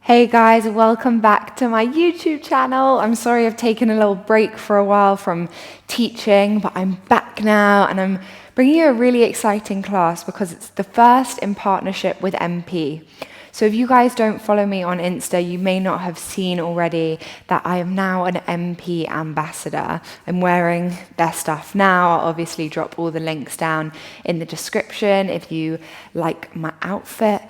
Hey guys, welcome back to my YouTube channel. I'm sorry I've taken a little break for a while from teaching, but I'm back now and I'm bringing you a really exciting class because it's the first in partnership with MP. So if you guys don't follow me on Insta, you may not have seen already that I am now an MP ambassador. I'm wearing their stuff now. I'll obviously drop all the links down in the description if you like my outfit.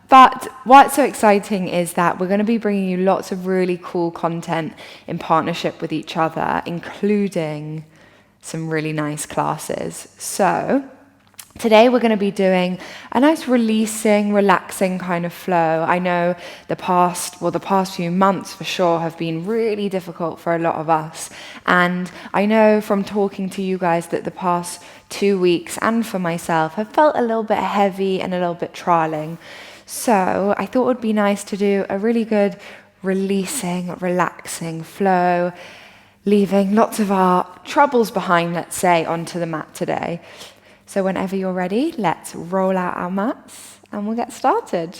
But what's so exciting is that we're going to be bringing you lots of really cool content in partnership with each other, including some really nice classes. So today we're going to be doing a nice releasing, relaxing kind of flow. I know the past few months for sure have been really difficult for a lot of us. And I know from talking to you guys that the past 2 weeks and for myself have felt a little bit heavy and a little bit trialing. So I thought it would be nice to do a really good releasing, relaxing flow, leaving lots of our troubles behind, let's say, onto the mat today. So whenever you're ready, let's roll out our mats and we'll get started.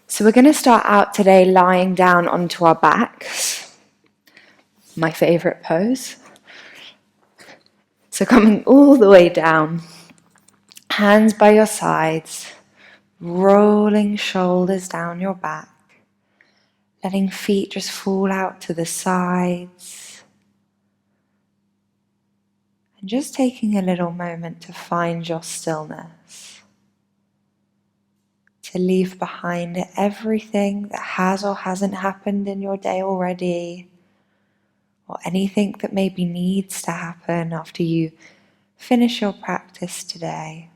So we're going to start out today lying down onto our backs, my favorite pose. So coming all the way down, hands by your sides, rolling shoulders down your back, letting feet just fall out to the sides, and just taking a little moment to find your stillness, to leave behind everything that has or hasn't happened in your day already, or anything that maybe needs to happen after you finish your practice today.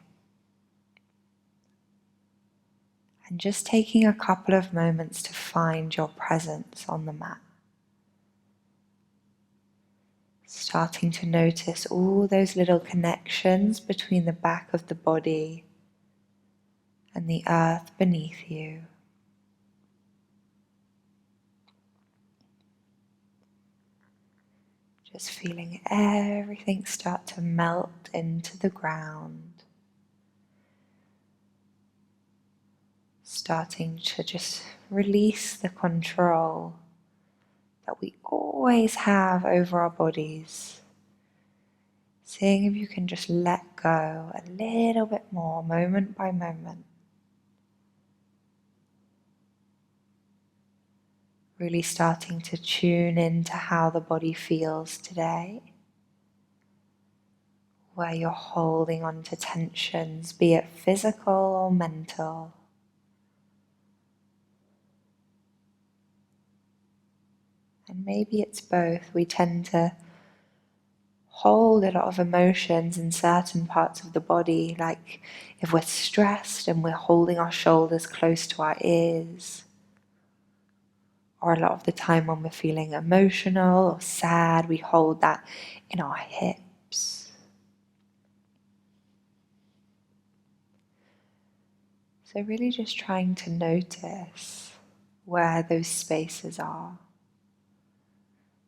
And just taking a couple of moments to find your presence on the mat. Starting to notice all those little connections between the back of the body and the earth beneath you. Just feeling everything start to melt into the ground. Starting to just release the control that we always have over our bodies. Seeing if you can just let go a little bit more, moment by moment. Really starting to tune into how the body feels today. Where you're holding on to tensions, be it physical or mental. And maybe it's both. We tend to hold a lot of emotions in certain parts of the body, like if we're stressed and we're holding our shoulders close to our ears. Or a lot of the time when we're feeling emotional or sad, we hold that in our hips. So really just trying to notice where those spaces are.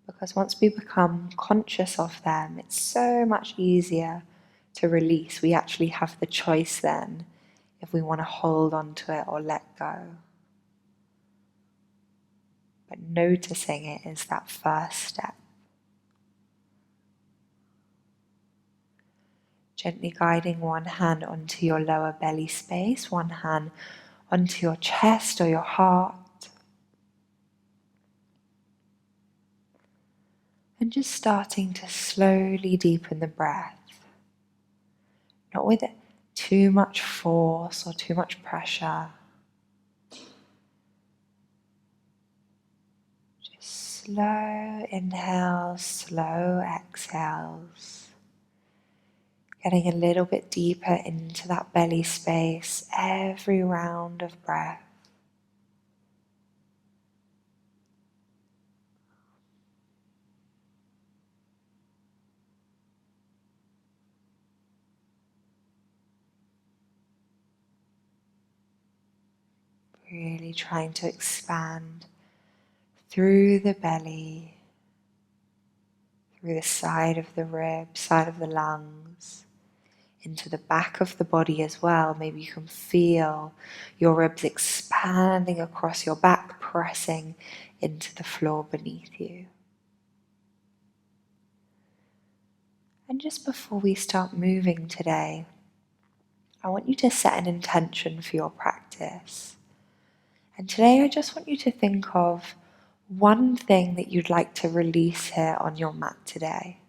Because once we become conscious of them, it's so much easier to release. We actually have the choice then if we want to hold on to it or let go. But noticing it is that first step. Gently guiding one hand onto your lower belly space, one hand onto your chest or your heart. And just starting to slowly deepen the breath. Not with too much force or too much pressure. Just slow inhales, slow exhales. Getting a little bit deeper into that belly space every round of breath. really trying to expand through the belly, through the side of the ribs, side of the lungs, into the back of the body as well. Maybe you can feel your ribs expanding across your back, pressing into the floor beneath you. And just before we start moving today, I want you to set an intention for your practice. And today I just want you to think of one thing that you'd like to release here on your mat today.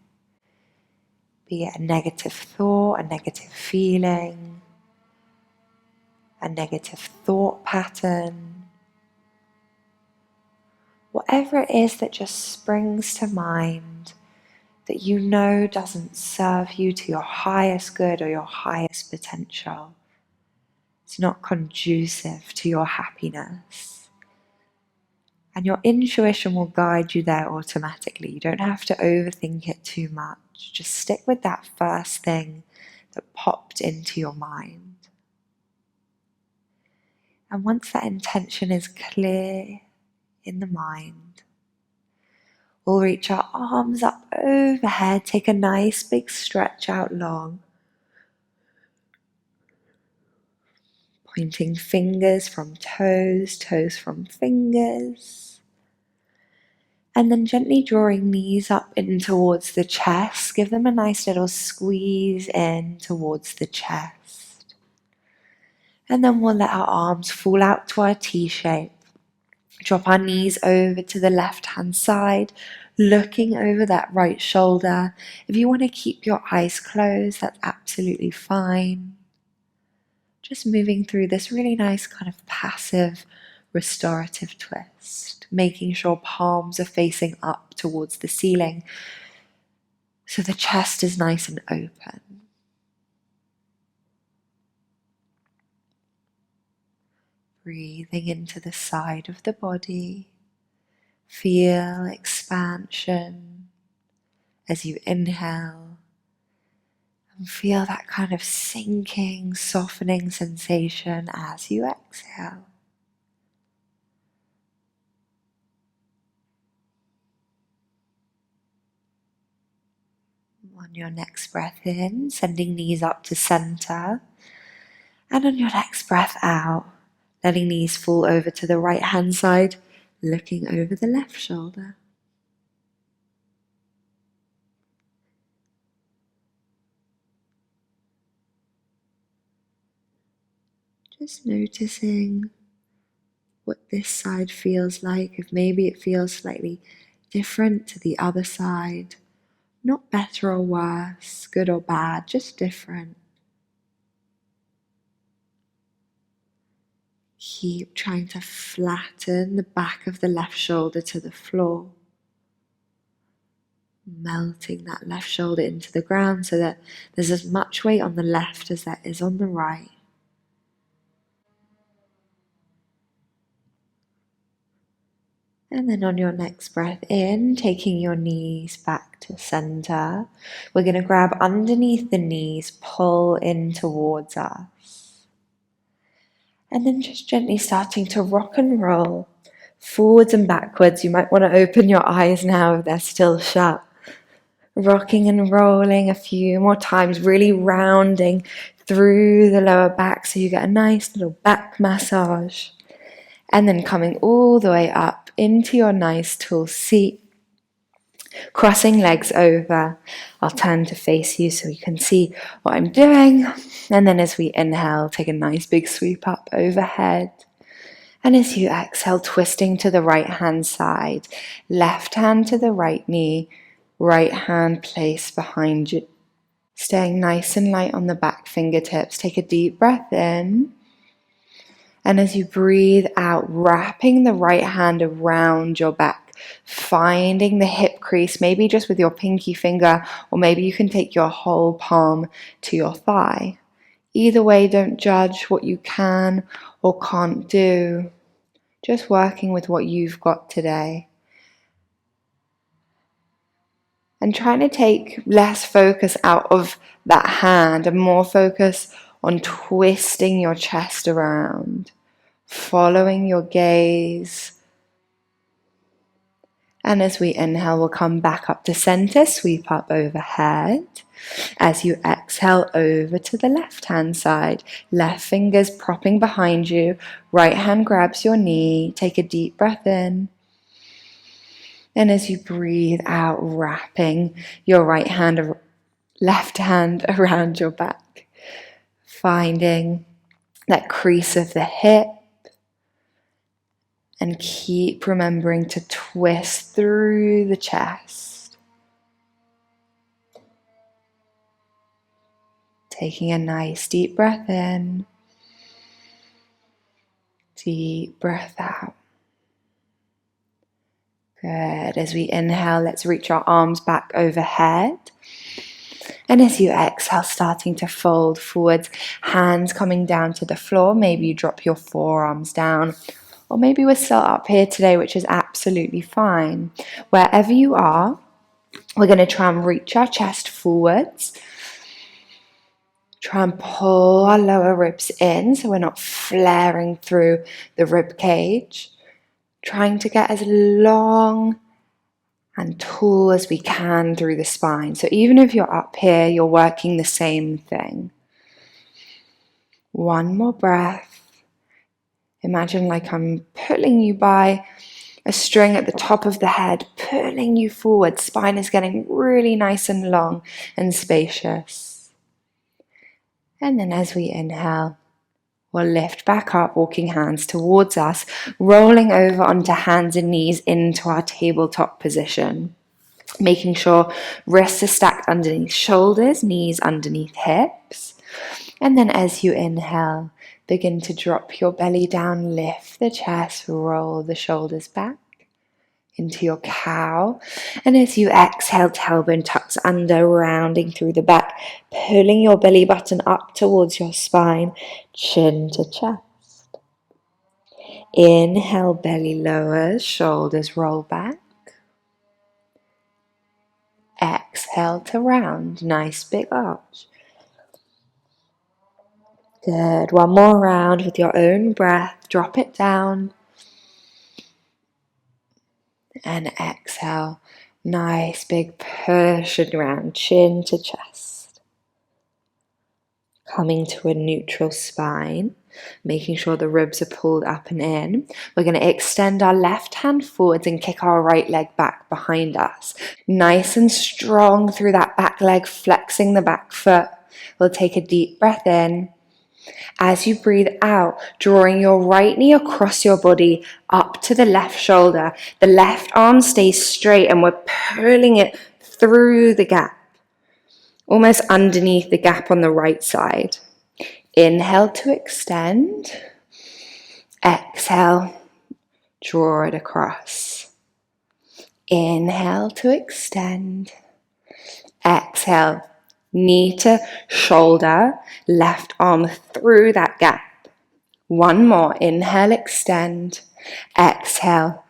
Be it a negative thought, a negative feeling, a negative thought pattern. Whatever it is that just springs to mind that you know doesn't serve you to your highest good or your highest potential. It's not conducive to your happiness. And your intuition will guide you there automatically. You don't have to overthink it too much. Just stick with that first thing that popped into your mind. And once that intention is clear in the mind, we'll reach our arms up overhead, take a nice big stretch out long. Pointing fingers from toes, toes from fingers. And then gently drawing knees up in towards the chest. Give them a nice little squeeze in towards the chest. And then we'll let our arms fall out to our T shape. Drop our knees over to the left-hand side, looking over that right shoulder. If you want to keep your eyes closed, that's absolutely fine. Just moving through this really nice kind of passive restorative twist, making sure palms are facing up towards the ceiling so the chest is nice and open. Breathing into the side of the body, feel expansion as you inhale, and feel that kind of sinking, softening sensation as you exhale. On your next breath in, sending knees up to center. And on your next breath out, letting knees fall over to the right hand side, looking over the left shoulder. Just noticing what this side feels like, if maybe it feels slightly different to the other side. Not better or worse, good or bad, just different. Keep trying to flatten the back of the left shoulder to the floor. Melting that left shoulder into the ground so that there's as much weight on the left as there is on the right. And then on your next breath in, taking your knees back to center, we're going to grab underneath the knees, pull in towards us. And then just gently starting to rock and roll forwards and backwards. You might want to open your eyes now if they're still shut. Rocking and rolling a few more times, really rounding through the lower back so you get a nice little back massage. And then coming all the way up into your nice tall seat, crossing legs over. I'll turn to face you so you can see what I'm doing. And then as we inhale, take a nice big sweep up overhead. And as you exhale, twisting to the right hand side, left hand to the right knee, right hand placed behind you. Staying nice and light on the back fingertips. Take a deep breath in. And as you breathe out, wrapping the right hand around your back, finding the hip crease, maybe just with your pinky finger, or maybe you can take your whole palm to your thigh. Either way, don't judge what you can or can't do. Just working with what you've got today. And trying to take less focus out of that hand and more focus on twisting your chest around, following your gaze. And as we inhale, we'll come back up to center, sweep up overhead. As you exhale, over to the left-hand side. Left finger's propping behind you. Right hand grabs your knee. Take a deep breath in. And as you breathe out, wrapping your left hand around your back. Finding that crease of the hip. And keep remembering to twist through the chest. Taking a nice deep breath in. Deep breath out. Good. As we inhale, let's reach our arms back overhead. And as you exhale, starting to fold forwards, hands coming down to the floor. Maybe you drop your forearms down. Or maybe we're still up here today, which is absolutely fine. Wherever you are, we're going to try and reach our chest forwards. Try and pull our lower ribs in so we're not flaring through the rib cage. Trying to get as long and tall as we can through the spine. So even if you're up here, you're working the same thing. One more breath. Imagine like I'm pulling you by a string at the top of the head, pulling you forward. Spine is getting really nice and long and spacious. And then as we inhale, we'll lift back up, walking hands towards us, rolling over onto hands and knees into our tabletop position. Making sure wrists are stacked underneath shoulders, knees underneath hips. And then as you inhale, begin to drop your belly down, lift the chest, roll the shoulders back into your cow. And as you exhale, tailbone tucks under, rounding through the back, pulling your belly button up towards your spine, chin to chest. Inhale, belly lowers, shoulders roll back. Exhale to round, nice big arch. Good. One more round with your own breath. Drop it down. And exhale. Nice big push and round, chin to chest. Coming to a neutral spine. Making sure the ribs are pulled up and in. We're going to extend our left hand forwards and kick our right leg back behind us. Nice and strong through that back leg, flexing the back foot. We'll take a deep breath in. As you breathe out, drawing your right knee across your body up to the left shoulder. The left arm stays straight and we're pulling it through the gap, almost underneath the gap on the right side. Inhale to extend. Exhale, draw it across. Inhale to extend. Exhale. Knee to shoulder, left arm through that gap. One more. Inhale, extend. Exhale,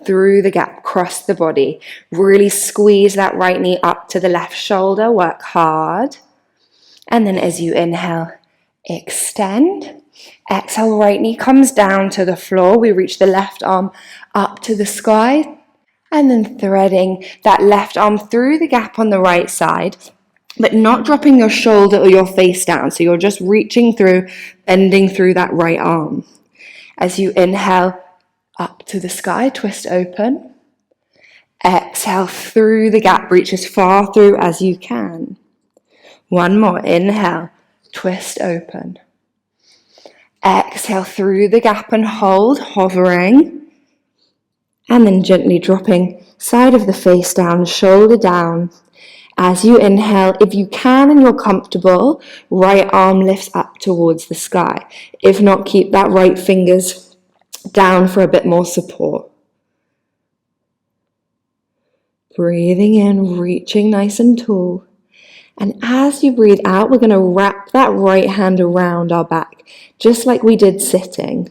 through the gap, cross the body. Really squeeze that right knee up to the left shoulder. Work hard. And then as you inhale, extend. Exhale, right knee comes down to the floor. We reach the left arm up to the sky. And then threading that left arm through the gap on the right side, but not dropping your shoulder or your face down. So you're just reaching through, bending through that right arm. As you inhale, up to the sky, twist open. Exhale through the gap, reach as far through as you can. One more, inhale, twist open. Exhale through the gap and hold, hovering. And then gently dropping side of the face down, shoulder down. As you inhale, if you can and you're comfortable, right arm lifts up towards the sky. If not, keep that right fingers down for a bit more support. Breathing in, reaching nice and tall. And as you breathe out, we're going to wrap that right hand around our back, just like we did sitting.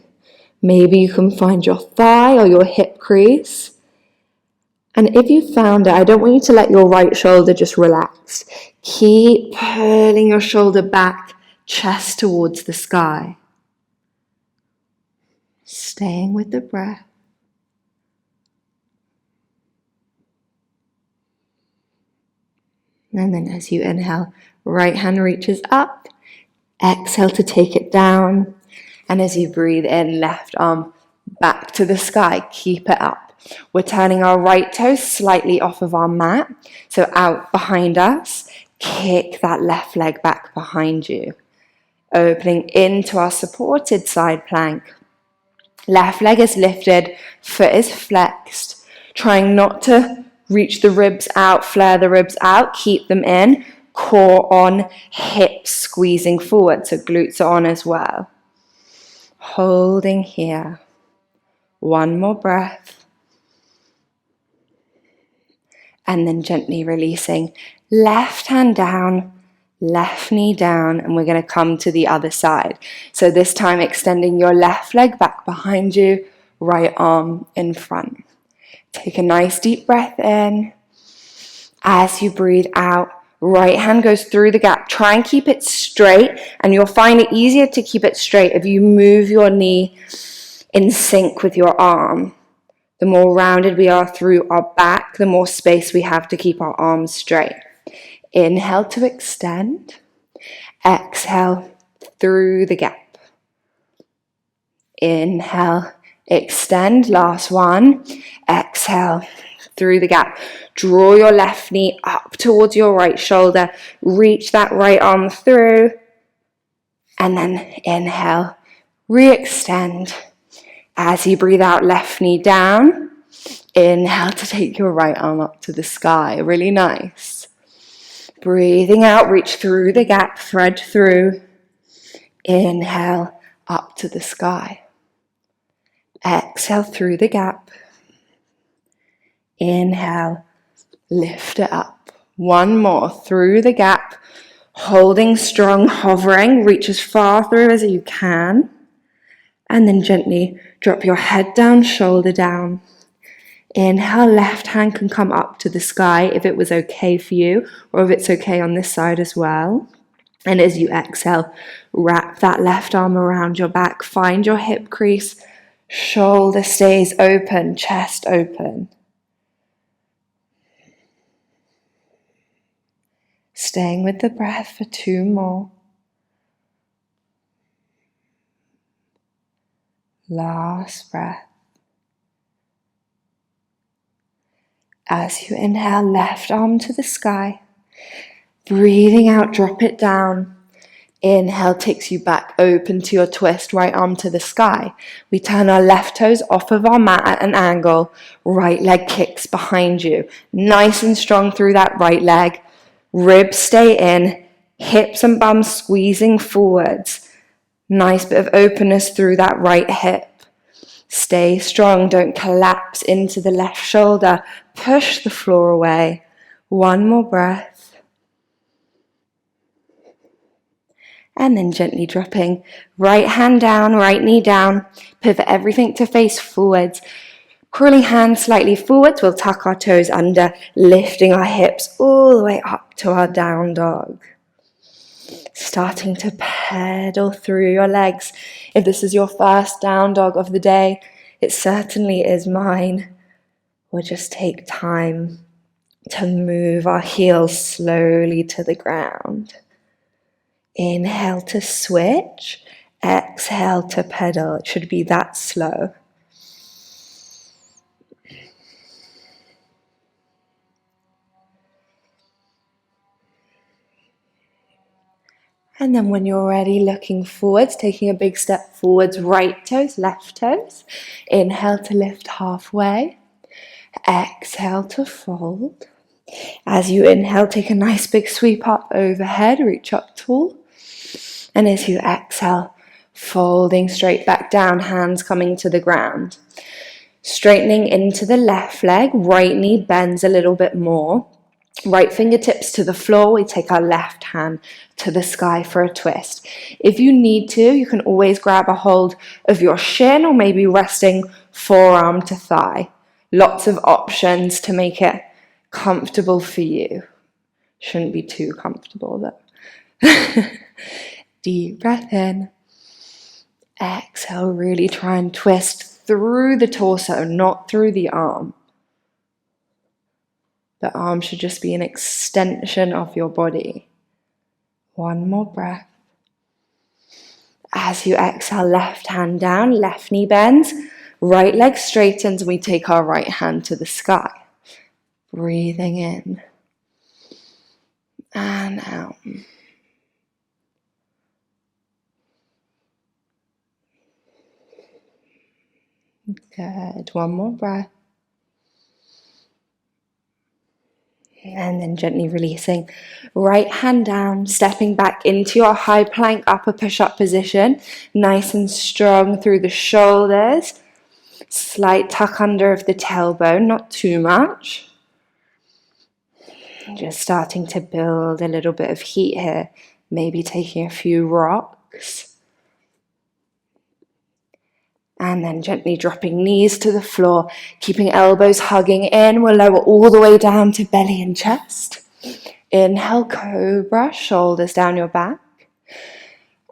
Maybe you can find your thigh or your hip crease. And if you found it, I don't want you to let your right shoulder just relax. Keep pulling your shoulder back, chest towards the sky. Staying with the breath. And then as you inhale, right hand reaches up. Exhale to take it down. And as you breathe in, left arm back to the sky. Keep it up. We're turning our right toes slightly off of our mat. So out behind us. Kick that left leg back behind you. Opening into our supported side plank. Left leg is lifted, foot is flexed. Trying not to reach the ribs out, flare the ribs out, keep them in. Core on, hips squeezing forward, so glutes are on as well. Holding here. One more breath. And then gently releasing. Left hand down, left knee down, and we're going to come to the other side. So this time extending your left leg back behind you, right arm in front. Take a nice deep breath in. As you breathe out, right hand goes through the gap. Try and keep it straight, and you'll find it easier to keep it straight if you move your knee in sync with your arm. The more rounded we are through our back, the more space we have to keep our arms straight. Inhale to extend. Exhale through the gap. Inhale, extend. Last one. Exhale through the gap. Draw your left knee up towards your right shoulder. Reach that right arm through. And then inhale, re-extend. As you breathe out, left knee down. Inhale to take your right arm up to the sky. Really nice. Breathing out, reach through the gap, thread through. Inhale, up to the sky. Exhale through the gap. Inhale, lift it up. One more, through the gap. Holding strong, hovering, reach as far through as you can. And then gently drop your head down, shoulder down. Inhale, left hand can come up to the sky if it was okay for you, or if it's okay on this side as well. And as you exhale, wrap that left arm around your back. Find your hip crease. Shoulder stays open, chest open. Staying with the breath for 2 more. Last breath. As you inhale, left arm to the sky. Breathing out, drop it down. Inhale takes you back, open to your twist, right arm to the sky. We turn our left toes off of our mat at an angle. Right leg kicks behind you. Nice and strong through that right leg. Ribs stay in. Hips and bums squeezing forwards. Nice bit of openness through that right hip. Stay strong, don't collapse into the left shoulder. Push the floor away. One more breath. And then gently dropping right hand down, right knee down. Pivot everything to face forwards. Curling hands slightly forwards. We'll tuck our toes under, lifting our hips all the way up to our down dog. Starting to pedal through your legs. If this is your first down dog of the day, it certainly is mine. We'll just take time to move our heels slowly to the ground. Inhale to switch. Exhale to pedal. It should be that slow. And then when you're ready, looking forwards, taking a big step forwards, right toes, left toes. Inhale to lift halfway. Exhale to fold. As you inhale, take a nice big sweep up overhead, reach up tall. And as you exhale, folding straight back down, hands coming to the ground. Straightening into the left leg, right knee bends a little bit more. Right fingertips to the floor, we take our left hand to the sky for a twist. If you need to, you can always grab a hold of your shin or maybe resting forearm to thigh. Lots of options to make it comfortable for you. Shouldn't be too comfortable though. Deep breath in. Exhale, really try and twist through the torso, not through the arm. The arm should just be an extension of your body. One more breath. As you exhale, left hand down, left knee bends, right leg straightens, and we take our right hand to the sky. Breathing in and out. Good. One more breath. And then gently releasing. Right hand down, stepping back into your high plank upper push-up position. Nice and strong through the shoulders. Slight tuck under of the tailbone, not too much. Just starting to build a little bit of heat here. Maybe taking a few rocks. And then gently dropping knees to the floor, keeping elbows hugging in. We'll lower all the way down to belly and chest. Inhale, cobra, shoulders down your back.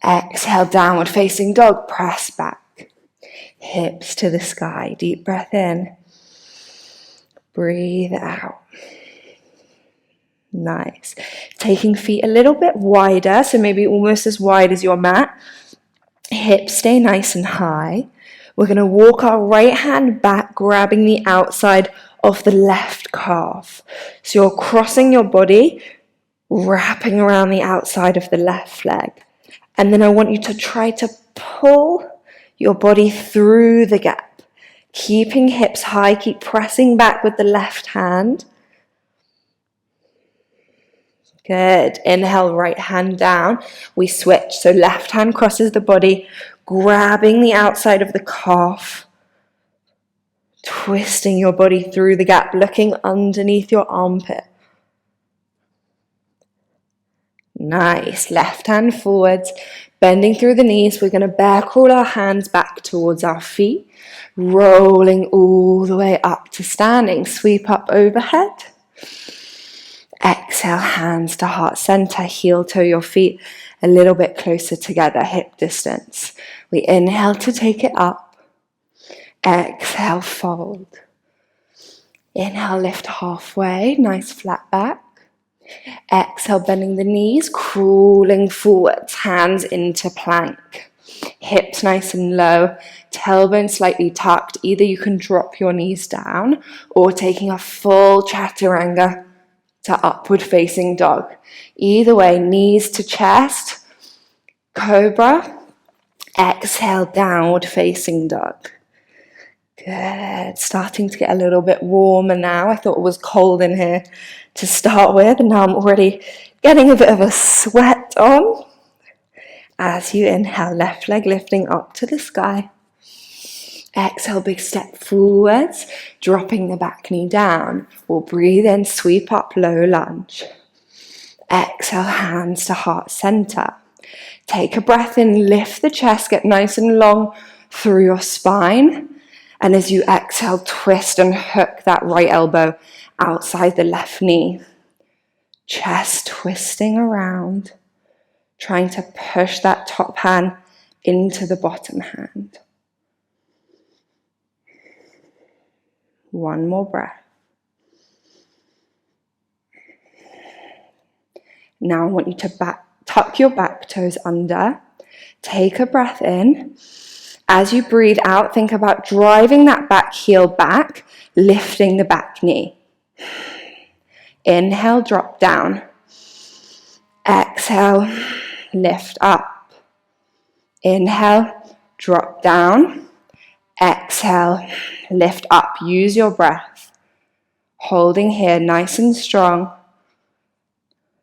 Exhale, downward facing dog, press back. Hips to the sky, deep breath in. Breathe out. Nice. Taking feet a little bit wider, so maybe almost as wide as your mat. Hips stay nice and high. We're going to walk our right hand back, grabbing the outside of the left calf. So you're crossing your body, wrapping around the outside of the left leg. And then I want you to try to pull your body through the gap. Keeping hips high, keep pressing back with the left hand. Good. Inhale, right hand down. We switch. So left hand crosses the body, grabbing the outside of the calf, twisting your body through the gap, looking underneath your armpit. Nice. Left hand forwards, bending through the knees. We're going to bear crawl our hands back towards our feet, rolling all the way up to standing. Sweep up overhead. Exhale, hands to heart center, heel toe your feet a little bit closer together, hip distance. We inhale to take it up. Exhale, fold. Inhale, lift halfway, nice flat back. Exhale, bending the knees, crawling forwards, hands into plank. Hips nice and low, tailbone slightly tucked. Either you can drop your knees down or taking a full chaturanga to upward facing dog. Either way, knees to chest, cobra, exhale, downward facing dog. Good. Starting to get a little bit warmer now. I thought it was cold in here to start with, and now I'm already getting a bit of a sweat on. As you inhale, left leg lifting up to the sky. Exhale, big step forwards, dropping the back knee down. We'll breathe in, sweep up, low lunge. Exhale, hands to heart center. Take a breath in, lift the chest, get nice and long through your spine. And as you exhale, twist and hook that right elbow outside the left knee. Chest twisting around, trying to push that top hand into the bottom hand. One more breath. Now I want you to tuck your back toes under. Take a breath in. As you breathe out, think about driving that back heel back, lifting the back knee. Inhale, drop down. Exhale, lift up. Inhale, drop down. Exhale, lift up. Use your breath. Holding here, nice and strong.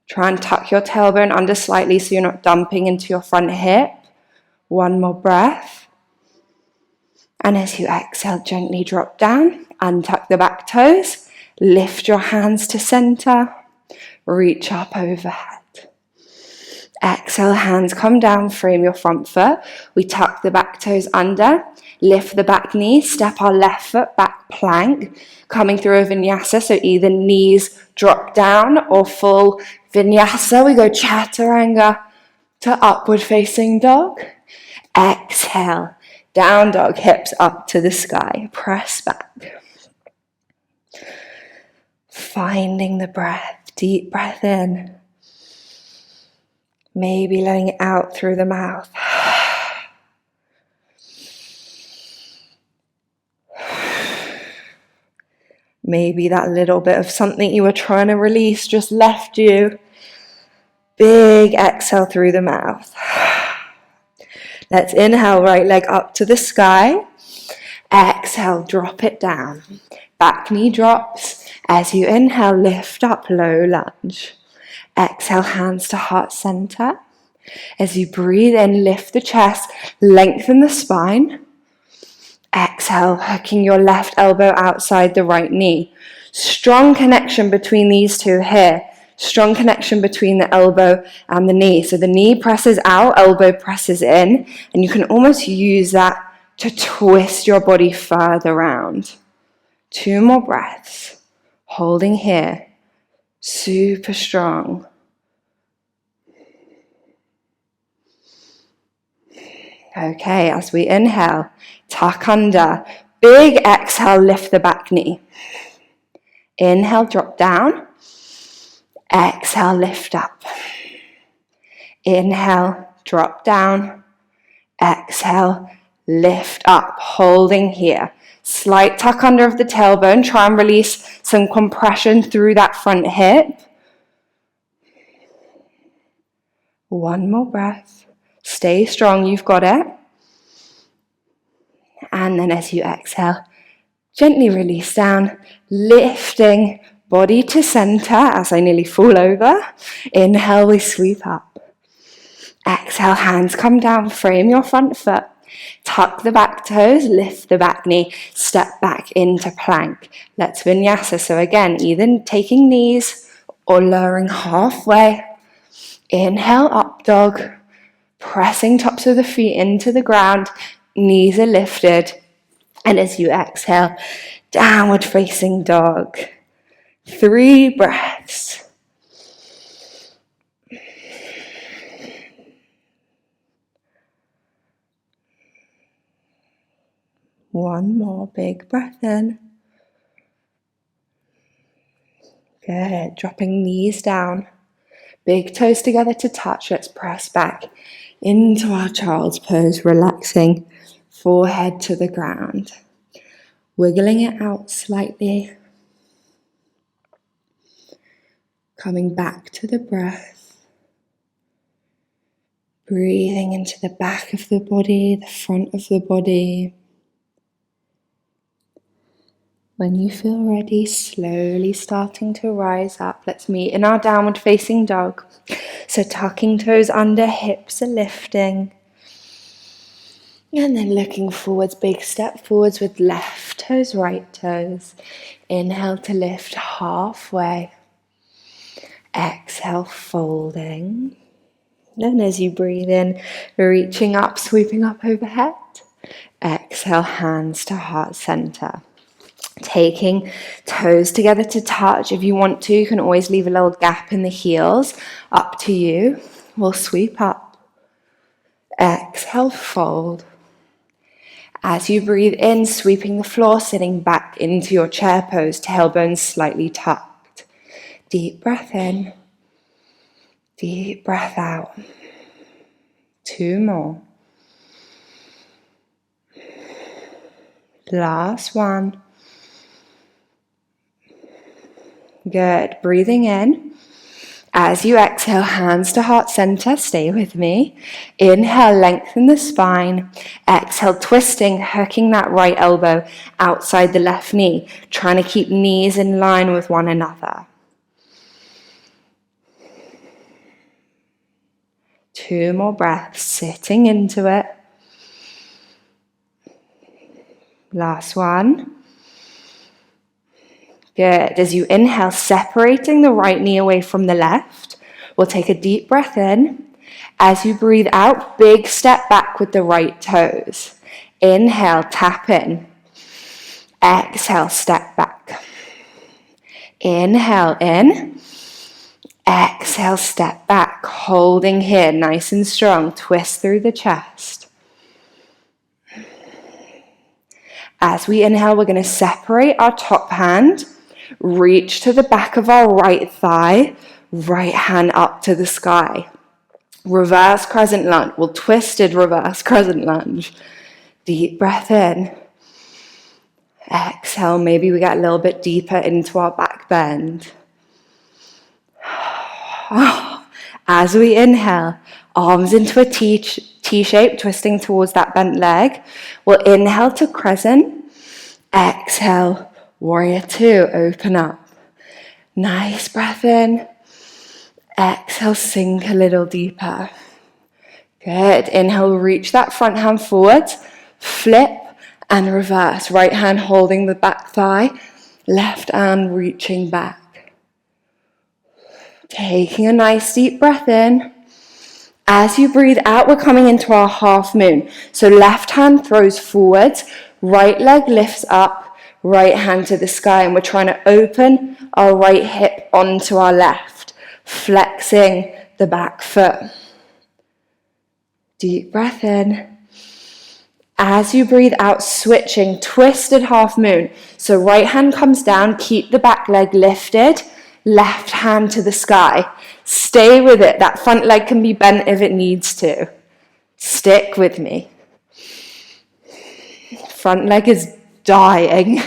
Try and tuck your tailbone under slightly so you're not dumping into your front hip. One more breath. And as you exhale, gently drop down. Untuck the back toes. Lift your hands to center. Reach up overhead. Exhale, hands come down, frame your front foot. We tuck the back toes under. Lift the back knee, step our left foot back plank, coming through a vinyasa, so either knees drop down or full vinyasa. We go chaturanga to upward facing dog. Exhale, down dog, hips up to the sky. Press back. Finding the breath, deep breath in. Maybe letting it out through the mouth. Maybe that little bit of something you were trying to release just left you. Big exhale through the mouth. Let's inhale, right leg up to the sky. Exhale, drop it down. Back knee drops. As you inhale, lift up, low lunge. Exhale, hands to heart center. As you breathe in, lift the chest, lengthen the spine. Exhale, hooking your left elbow outside the right knee. Strong connection between these two here. Strong connection between the elbow and the knee. So the knee presses out, elbow presses in, and you can almost use that to twist your body further around. 2 more breaths. Holding here. Super strong. Okay, as we inhale, tuck under. Big exhale, lift the back knee. Inhale, drop down. Exhale, lift up. Inhale, drop down. Exhale, lift up. Holding here. Slight tuck under of the tailbone. Try and release some compression through that front hip. 1 more breath. Stay strong, you've got it. And then as you exhale, gently release down, lifting body to center as I nearly fall over. Inhale, we sweep up. Exhale, hands come down, frame your front foot. Tuck the back toes, lift the back knee, step back into plank. Let's vinyasa. So again, either taking knees or lowering halfway. Inhale, up dog. Pressing tops of the feet into the ground. Knees are lifted. And as you exhale, downward facing dog. 3 breaths. One more big breath in. Good. Dropping knees down. Big toes together to touch. Let's press back into our child's pose, relaxing forehead to the ground. Wiggling it out slightly. Coming back to the breath. Breathing into the back of the body, the front of the body. When you feel ready, slowly starting to rise up. Let's meet in our downward facing dog. So tucking toes under, hips are lifting. And then looking forwards, big step forwards with left toes, right toes. Inhale to lift halfway. Exhale, folding. And as you breathe in, reaching up, sweeping up overhead. Exhale, hands to heart center. Taking toes together to touch. If you want to, you can always leave a little gap in the heels. Up to you. We'll sweep up. Exhale, fold. As you breathe in, sweeping the floor, sitting back into your chair pose, tailbones slightly tucked. Deep breath in. Deep breath out. 2 more. Last one. Good. Breathing in. As you exhale, hands to heart center. Stay with me. Inhale, lengthen the spine. Exhale, twisting, hooking that right elbow outside the left knee. Trying to keep knees in line with one another. 2 more breaths, sitting into it. Last one. Good. As you inhale, separating the right knee away from the left, we'll take a deep breath in. As you breathe out, big step back with the right toes. Inhale, tap in. Exhale, step back. Inhale in. Exhale, step back. Holding here, nice and strong. Twist through the chest. As we inhale, we're going to separate our top hand, reach to the back of our right thigh, right hand up to the sky. Reverse crescent lunge, well, twisted reverse crescent lunge. Deep breath in. Exhale, maybe we get a little bit deeper into our back bend. As we inhale, arms into a T shape, twisting towards that bent leg. We'll inhale to crescent. Exhale, warrior two, open up. Nice breath in. Exhale, sink a little deeper. Good. Inhale, reach that front hand forward. Flip and reverse. Right hand holding the back thigh. Left hand reaching back. Taking a nice deep breath in. As you breathe out, we're coming into our half moon. So left hand throws forwards. Right leg lifts up. Right hand to the sky. And we're trying to open our right hip onto our left. Flexing the back foot. Deep breath in. As you breathe out, switching, twisted half moon. So right hand comes down, keep the back leg lifted, left hand to the sky. Stay with it. That front leg can be bent if it needs to. Stick with me. Front leg is dying.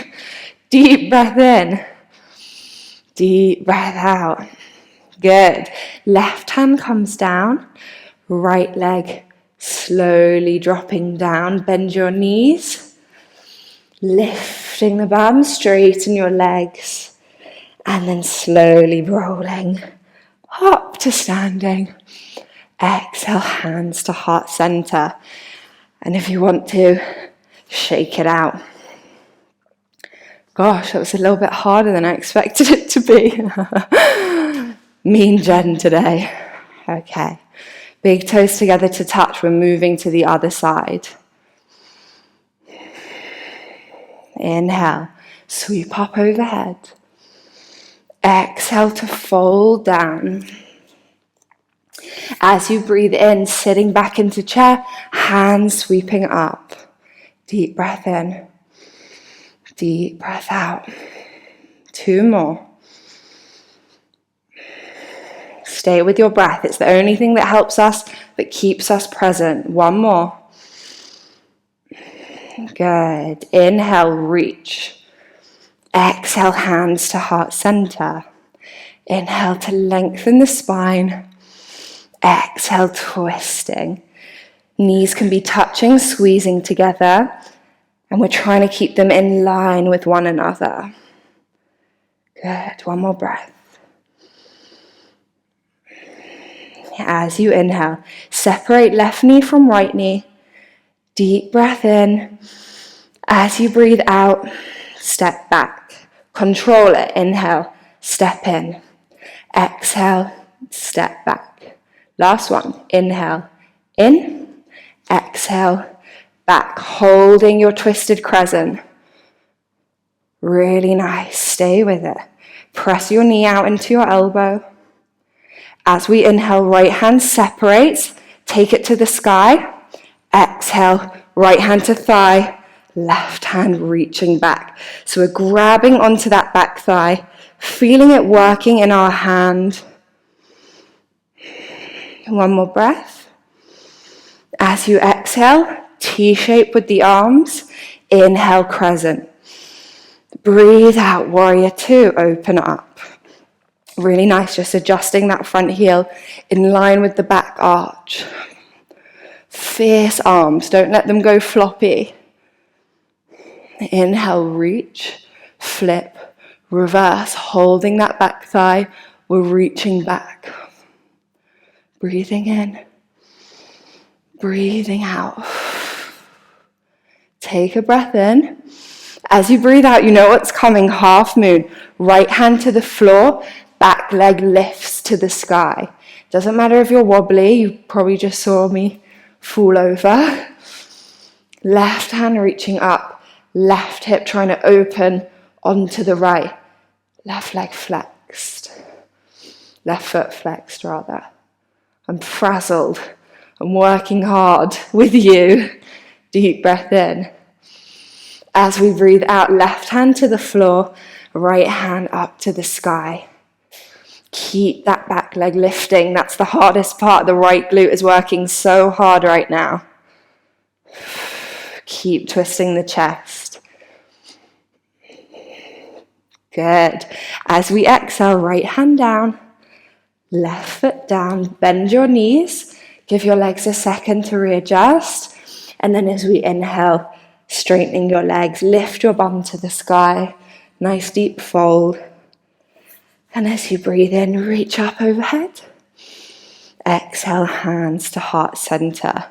Deep breath in. Deep breath out. Good. Left hand comes down, right leg slowly dropping down. Bend your knees, lifting the bum, straighten your legs, and then slowly rolling up to standing. Exhale, hands to heart center. And if you want to, shake it out. Gosh, that was a little bit harder than I expected it to be. Mean Jen today. Okay. Big toes together to touch. We're moving to the other side. Inhale. Sweep up overhead. Exhale to fold down. As you breathe in, sitting back into chair, hands sweeping up. Deep breath in. Deep breath out. 2 more. Stay with your breath. It's the only thing that helps us, that keeps us present. 1 more. Good. Inhale, reach. Exhale, hands to heart center. Inhale to lengthen the spine. Exhale, twisting. Knees can be touching, squeezing together. And we're trying to keep them in line with one another. Good. 1 more breath. As you inhale, separate left knee from right knee. Deep breath in. As you breathe out, step back. Control it. Inhale, step in. Exhale, step back. Last one. Inhale, in. Exhale, back. Holding your twisted crescent. Really nice. Stay with it. Press your knee out into your elbow. As we inhale, right hand separates. Take it to the sky. Exhale, right hand to thigh. Left hand reaching back. So we're grabbing onto that back thigh, feeling it working in our hand. 1 more breath. As you exhale, T-shape with the arms. Inhale, crescent. Breathe out, warrior two, open up. Really nice, just adjusting that front heel in line with the back arch. Fierce arms, don't let them go floppy. Inhale, reach, flip, reverse, holding that back thigh. We're reaching back. Breathing in, breathing out. Take a breath in. As you breathe out, you know what's coming. Half moon. Right hand to the floor, back leg lifts to the sky. Doesn't matter if you're wobbly, you probably just saw me fall over. Left hand reaching up, left hip trying to open onto the right. Left leg flexed. Left foot flexed, rather. I'm frazzled. I'm working hard with you. Deep breath in. As we breathe out, left hand to the floor, right hand up to the sky. Keep that back leg lifting. That's the hardest part. The right glute is working so hard right now. Keep twisting the chest. Good. As we exhale, right hand down, left foot down, bend your knees, give your legs a second to readjust, and then as we inhale, straightening your legs, lift your bum to the sky, nice deep fold, and as you breathe in, reach up overhead, exhale, hands to heart center,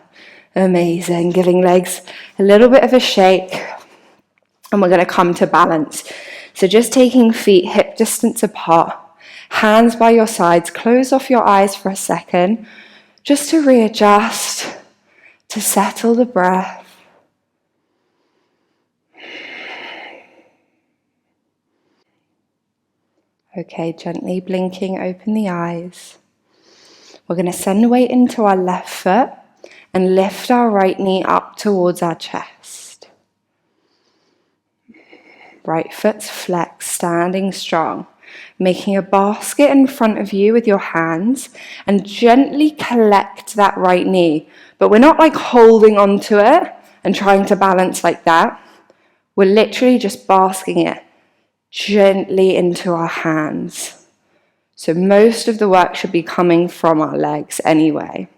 amazing, giving legs a little bit of a shake, and we're going to come to balance. So just taking feet hip distance apart, hands by your sides, close off your eyes for a second, just to readjust, to settle the breath. Okay, gently blinking, open the eyes. We're going to send weight into our left foot and lift our right knee up towards our chest. Right foot's flexed, standing strong. Making a basket in front of you with your hands and gently collect that right knee. But we're not like holding onto it and trying to balance like that. We're literally just basking it gently into our hands. So most of the work should be coming from our legs anyway.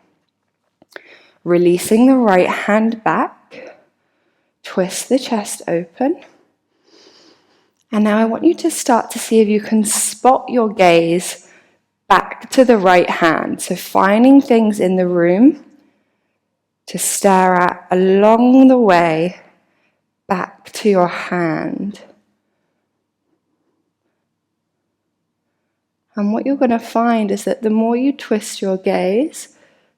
Releasing the right hand back, twist the chest open. And now I want you to start to see if you can spot your gaze back to the right hand. So finding things in the room to stare at along the way back to your hand. And what you're going to find is that the more you twist your gaze,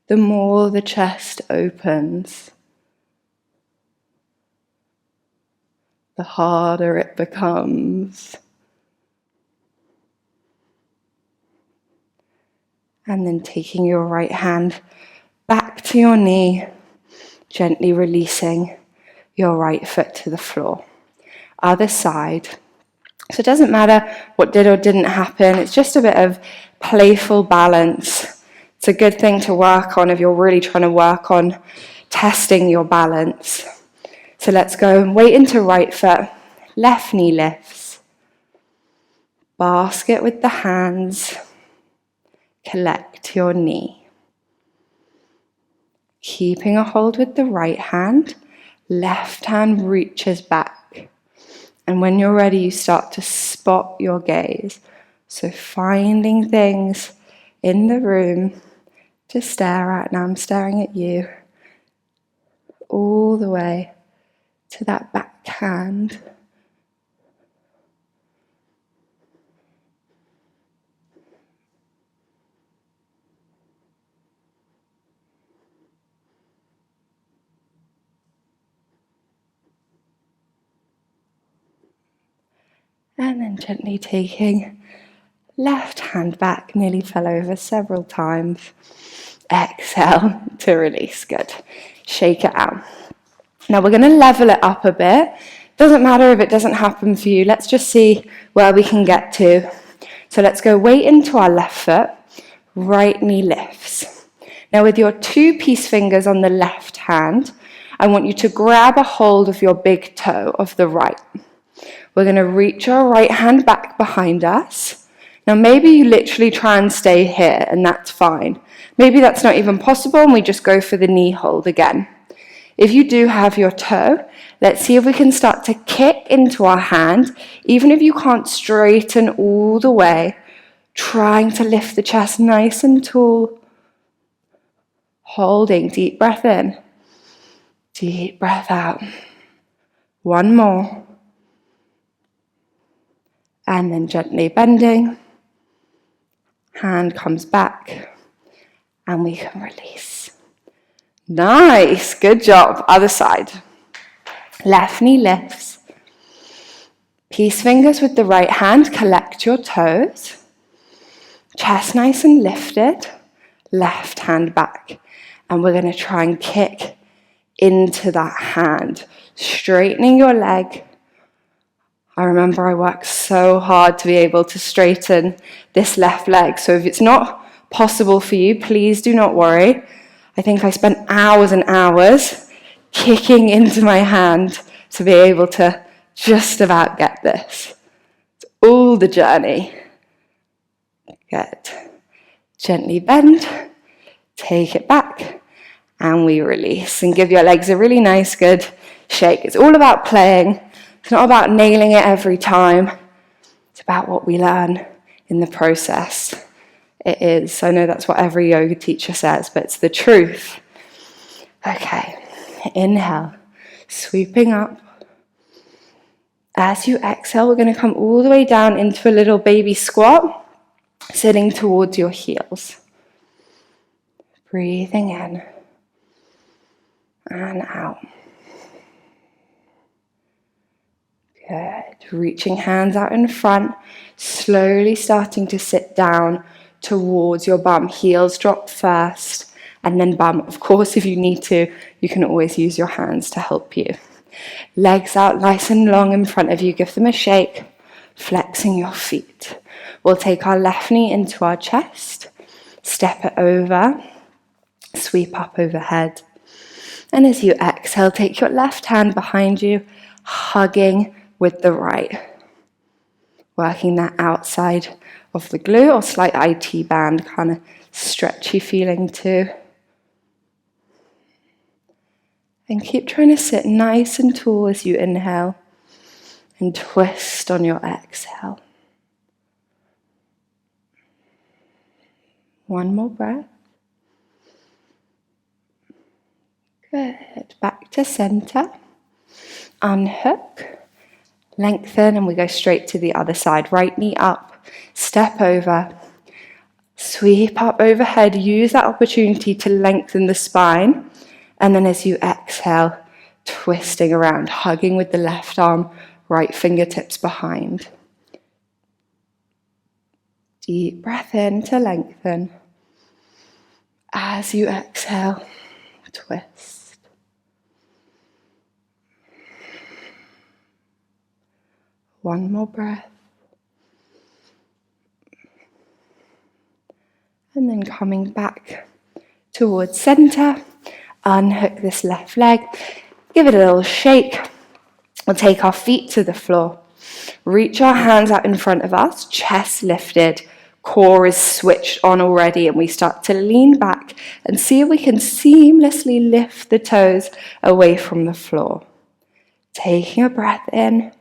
the more the chest opens. The harder it becomes. And then taking your right hand back to your knee, gently releasing your right foot to the floor. Other side. So it doesn't matter what did or didn't happen, it's just a bit of playful balance. It's a good thing to work on if you're really trying to work on testing your balance. So let's go weight into right foot, left knee lifts. Basket with the hands, collect your knee. Keeping a hold with the right hand, left hand reaches back. And when you're ready, you start to spot your gaze. So finding things in the room to stare at. Now I'm staring at you all the way to that back hand. And then gently taking left hand back, nearly fell over several times. Exhale to release, good. Shake it out. Now we're going to level it up a bit. Doesn't matter if it doesn't happen for you. Let's just see where we can get to. So let's go weight into our left foot, right knee lifts. Now with your 2 peace fingers on the left hand, I want you to grab a hold of your big toe of the right. We're going to reach our right hand back behind us. Now maybe you literally try and stay here and that's fine. Maybe that's not even possible and we just go for the knee hold again. If you do have your toe, let's see if we can start to kick into our hand, even if you can't straighten all the way, trying to lift the chest nice and tall. Holding, deep breath in, deep breath out. One more. And then gently bending. Hand comes back and we can release. Nice, good job. Other side. Left knee lifts. Peace fingers with the right hand, collect your toes. Chest nice and lifted. Left hand back. And we're going to try and kick into that hand, straightening your leg. I remember I worked so hard to be able to straighten this left leg. So if it's not possible for you, please do not worry. I think I spent hours and hours kicking into my hand to be able to just about get this. It's all the journey. Good. Gently bend, take it back, and we release. And give your legs a really nice, good shake. It's all about playing. It's not about nailing it every time. It's about what we learn in the process. It is. I know that's what every yoga teacher says, but it's the truth. Okay. Inhale, sweeping up. As you exhale, we're going to come all the way down into a little baby squat, sitting towards your heels. Breathing in and out. Good. Reaching hands out in front, slowly starting to sit down towards your bum. Heels drop first, and then bum. Of course, if you need to, you can always use your hands to help you. Legs out nice and long in front of you. Give them a shake, flexing your feet. We'll take our left knee into our chest, step it over, sweep up overhead. And as you exhale, take your left hand behind you, hugging with the right. Working that outside of the glute or slight IT band, kind of stretchy feeling too. And keep trying to sit nice and tall as you inhale and twist on your exhale. One more breath. Good. Back to center. Unhook. Lengthen, and we go straight to the other side. Right knee up. Step over. Sweep up overhead. Use that opportunity to lengthen the spine. And then as you exhale, twisting around, hugging with the left arm, right fingertips behind. Deep breath in to lengthen. As you exhale, twist. One more breath. And then coming back towards center. Unhook this left leg, give it a little shake. We'll take our feet to the floor. Reach our hands out in front of us, chest lifted, core is switched on already, and we start to lean back and see if we can seamlessly lift the toes away from the floor. Taking a breath in.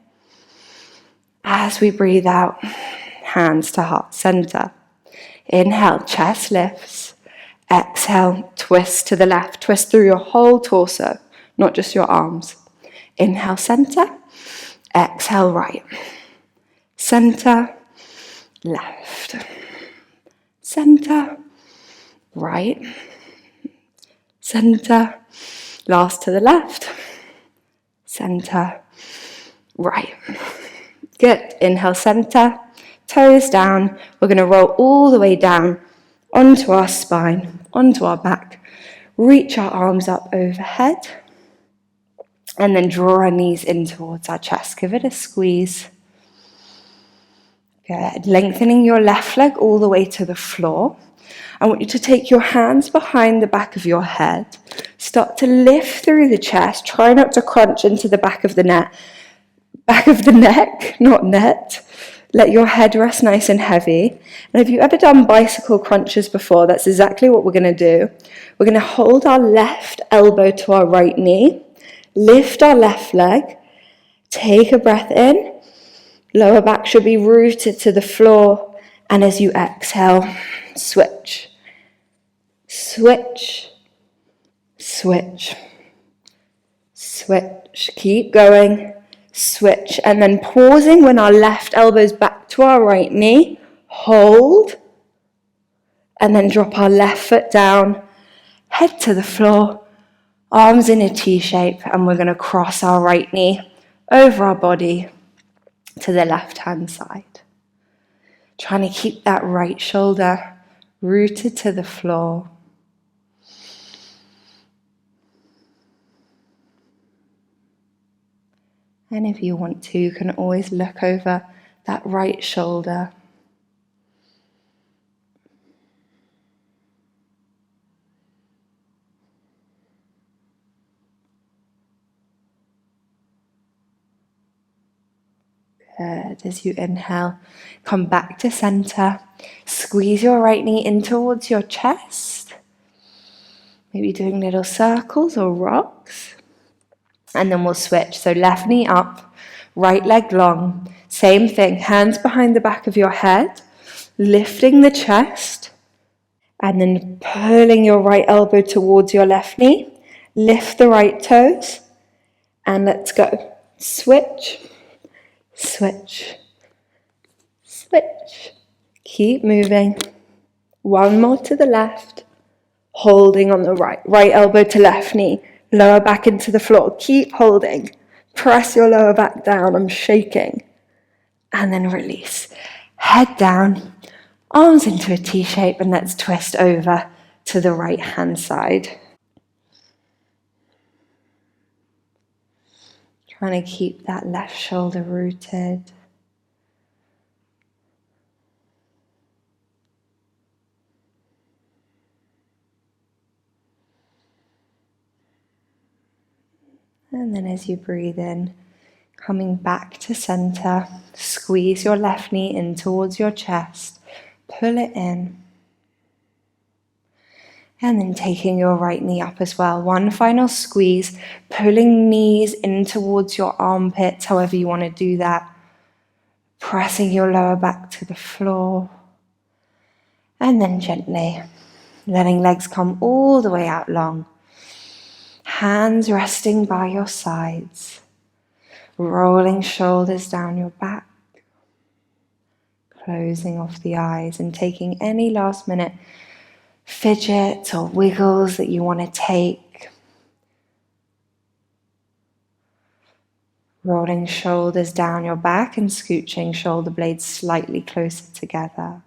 As we breathe out, hands to heart center. Inhale, chest lifts. Exhale, twist to the left. Twist through your whole torso, not just your arms. Inhale, center. Exhale, right. Center, left. Center, right. Center, last to the left. Center, right. Good. Inhale, center. Toes down. We're going to roll all the way down onto our spine, onto our back. Reach our arms up overhead. And then draw our knees in towards our chest. Give it a squeeze. Good. Lengthening your left leg all the way to the floor. I want you to take your hands behind the back of your head. Start to lift through the chest. Try not to crunch into the back of the neck. Back of the neck, not net. Let your head rest nice and heavy. And if you've ever done bicycle crunches before, that's exactly what we're going to do. We're going to hold our left elbow to our right knee, lift our left leg, take a breath in. Lower back should be rooted to the floor. And as you exhale, switch. Switch. Switch. Switch. Keep going. Switch, and then pausing when our left elbow's back to our right knee, hold, and then drop our left foot down, head to the floor, arms in a T shape, and we're going to cross our right knee over our body to the left hand side. Trying to keep that right shoulder rooted to the floor. And if you want to, you can always look over that right shoulder. Good. As you inhale, come back to center. Squeeze your right knee in towards your chest. Maybe doing little circles or rocks. And then we'll switch. So left knee up, right leg long. Same thing, hands behind the back of your head, lifting the chest, and then pulling your right elbow towards your left knee. Lift the right toes, and let's go. Switch, switch, switch. Keep moving. One more to the left, holding on the right. Right elbow to left knee. Lower back into the floor. Keep holding. Press your lower back down. I'm shaking. And then release. Head down. Arms into a T shape, and let's twist over to the right hand side. Trying to keep that left shoulder rooted. And then as you breathe in, coming back to center, squeeze your left knee in towards your chest, pull it in. And then taking your right knee up as well. One final squeeze, pulling knees in towards your armpits, however you want to do that. Pressing your lower back to the floor. And then gently letting legs come all the way out long. Hands resting by your sides. Rolling shoulders down your back. Closing off the eyes and taking any last minute fidgets or wiggles that you want to take. Rolling shoulders down your back and scooching shoulder blades slightly closer together.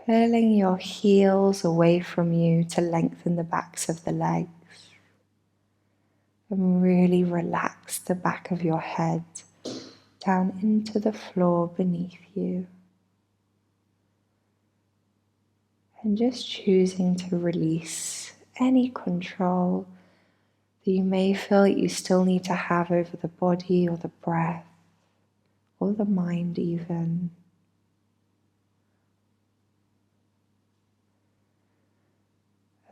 Pulling your heels away from you to lengthen the backs of the legs. And really relax the back of your head down into the floor beneath you. And just choosing to release any control that you may feel that you still need to have over the body or the breath or the mind even.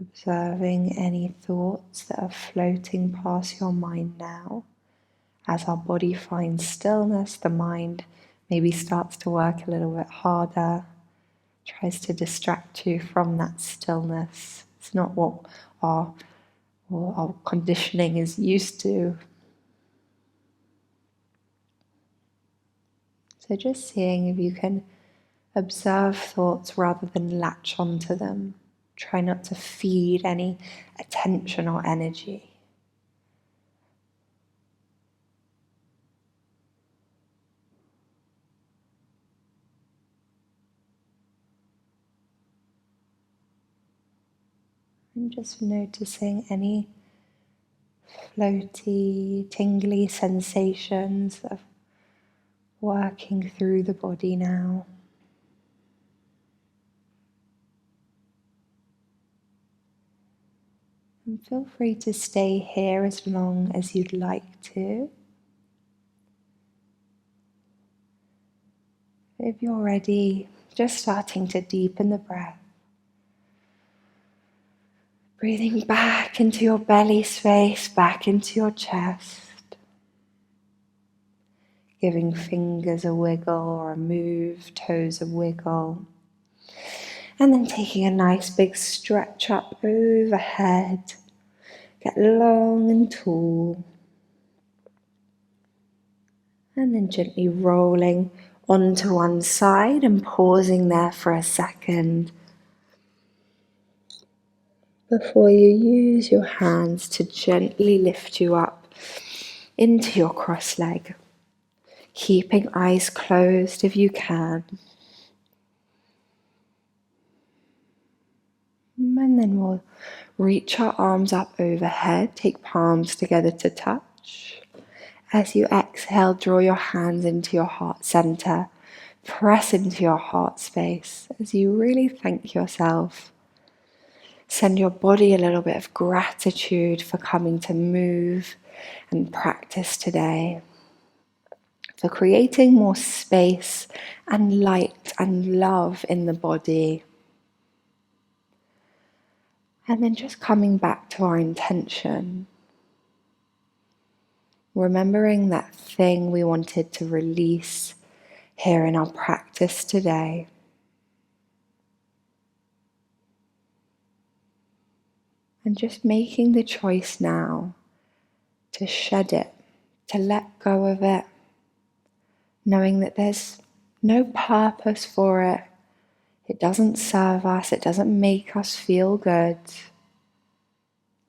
Observing any thoughts that are floating past your mind now. As our body finds stillness, the mind maybe starts to work a little bit harder, tries to distract you from that stillness. It's not what our conditioning is used to. So just seeing if you can observe thoughts rather than latch onto them. Try not to feed any attention or energy. And just noticing any floaty, tingly sensations of working through the body now. And feel free to stay here as long as you'd like to. If you're ready, just starting to deepen the breath. Breathing back into your belly space, back into your chest. Giving fingers a wiggle or a move, toes a wiggle. And then taking a nice big stretch up overhead. Get long and tall. And then gently rolling onto one side and pausing there for a second. Before you use your hands to gently lift you up into your cross leg. Keeping eyes closed if you can. And then we'll reach our arms up overhead, take palms together to touch, As you exhale, draw your hands into your heart center. Press into your heart space as you really thank yourself. Send your body a little bit of gratitude for coming to move and practice today, for creating more space and light and love in the body. And then just coming back to our intention, remembering that thing we wanted to release here in our practice today. And just making the choice now to shed it, to let go of it, knowing that there's no purpose for it. It doesn't serve us, it doesn't make us feel good.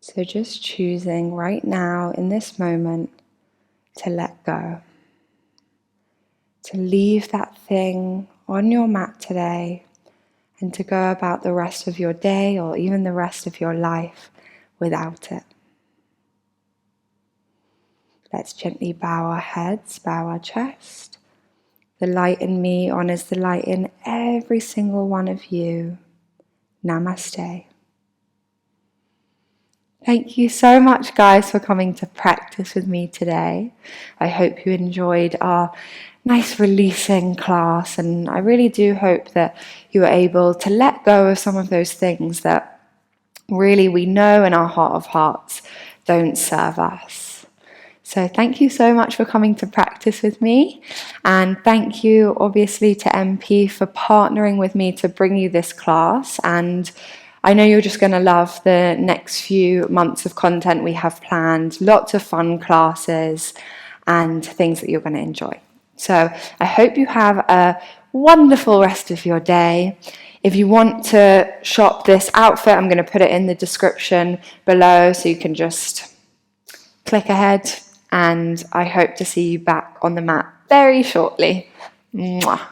So just choosing right now in this moment to let go. To leave that thing on your mat today and to go about the rest of your day or even the rest of your life without it. Let's gently bow our heads, bow our chest. The light in me honors the light in every single one of you. Namaste. Thank you so much, guys, for coming to practice with me today. I hope you enjoyed our nice releasing class, and I really do hope that you were able to let go of some of those things that really we know in our heart of hearts don't serve us. So thank you so much for coming to practice with me, and thank you obviously to MP for partnering with me to bring you this class. And I know you're just going to love the next few months of content we have planned. Lots of fun classes and things that you're going to enjoy. So I hope you have a wonderful rest of your day. If you want to shop this outfit, I'm going to put it in the description below so you can just click ahead. And I hope to see you back on the mat very shortly. Mwah.